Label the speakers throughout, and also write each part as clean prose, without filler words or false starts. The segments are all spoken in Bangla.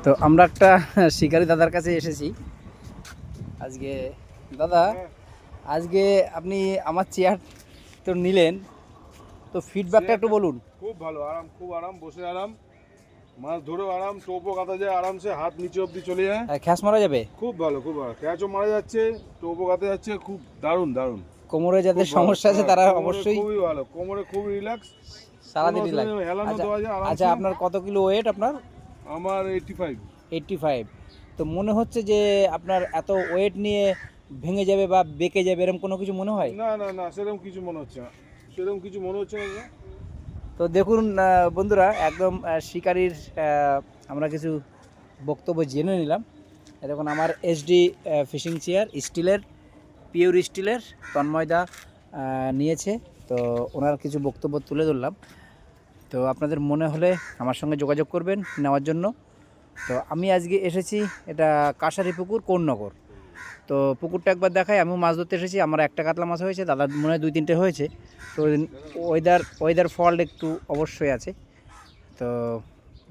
Speaker 1: তো আমরা একটা শিকারি দাদার কাছে এসেছি আজকে। দাদা, আজকে আপনি আমার চেয়ার তো নিলেন, তো ফিডব্যাকটা একটু বলুন।
Speaker 2: খুব ভালো, আরাম, খুব আরাম, বসে আরাম, মাছ ধরেও আরাম, টোপও কাটা যায় আরামসে, হাত নিচে অবধি চলে যায়।
Speaker 1: খ্যাস মারা যাবে?
Speaker 2: খুব ভালো, খুব ভালো, ক্যাচও মারা যাচ্ছে, টোপও কাটা যাচ্ছে, খুব দারুণ দারুণ।
Speaker 1: কোমরে যাদের সমস্যা আছে তারা অবশ্যই
Speaker 2: খুবই ভালো, কোমরে খুব রিল্যাক্স,
Speaker 1: সারাদিন রিল্যাক্স।
Speaker 2: হেলানো দেওয়া যায় আরামসে।
Speaker 1: আচ্ছা, আপনার কত কিলো ওয়েট? আপনার
Speaker 2: আমার 85।
Speaker 1: 85। তো মনে হচ্ছে যে আপনার এত ওয়েট নিয়ে ভেঙে যাবে বা বেঁকে যাবে, এরকম কোনো কিছু মনে হয়?
Speaker 2: না না না, সেরকম কিছু মনে হচ্ছে না, সেরকম কিছু মনে হচ্ছে না।
Speaker 1: তো দেখুন বন্ধুরা, একদম শিকারির আমরা কিছু বক্তব্য জেনে নিলাম। দেখুন, আমার এসডি ফিশিং চেয়ার স্টিলের, পিওর স্টিলের, তন্ময়দা নিয়েছে। তো ওনার কিছু বক্তব্য তুলে ধরলাম। তো আপনাদের মনে হলে আমার সঙ্গে যোগাযোগ করবেন নেওয়ার জন্য। তো আমি আজকে এসেছি, এটা কাশারি পুকুর, কোন্নগর। তো পুকুরটা একবার দেখাই। আমিও মাছ ধরতে এসেছি, আমার একটা কাতলা মাছ হয়েছে, দাদার মনে হয় 2-3টে হয়েছে। তো ওয়েদার ফল্ট একটু অবশ্যই আছে। তো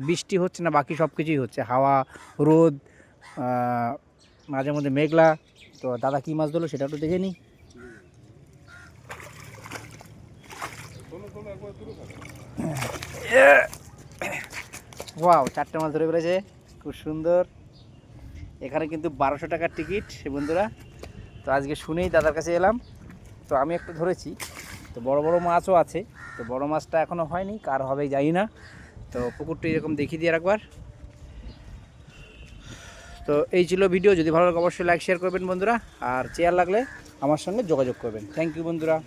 Speaker 1: বৃষ্টি হচ্ছে না, বাকি সব কিছুই হচ্ছে, হাওয়া, রোদ, মাঝে মধ্যে মেঘলা। তো দাদা কী মাছ ধরলো সেটা একটু দেখে নিই। ওয়াও, 4টে মাছ ধরে ফেলেছে, খুব সুন্দর। এখানে কিন্তু 1200 টাকার টিকিট বন্ধুরা। তো আজকে শুনেই দাদার কাছে এলাম। তো আমি একটা ধরেছি, তো বড় বড় মাছও আছে। তো বড় মাছটা এখনও হয়নি, কার হবে জানি না। তো পুকুরটা এরকম দেখিয়ে দিয়ে একবার। তো এই ছিল ভিডিও। যদি ভালো লাগে অবশ্যই লাইক শেয়ার করবেন বন্ধুরা, আর চেয়ার লাগলে আমার সঙ্গে যোগাযোগ করবেন। থ্যাংক ইউ বন্ধুরা।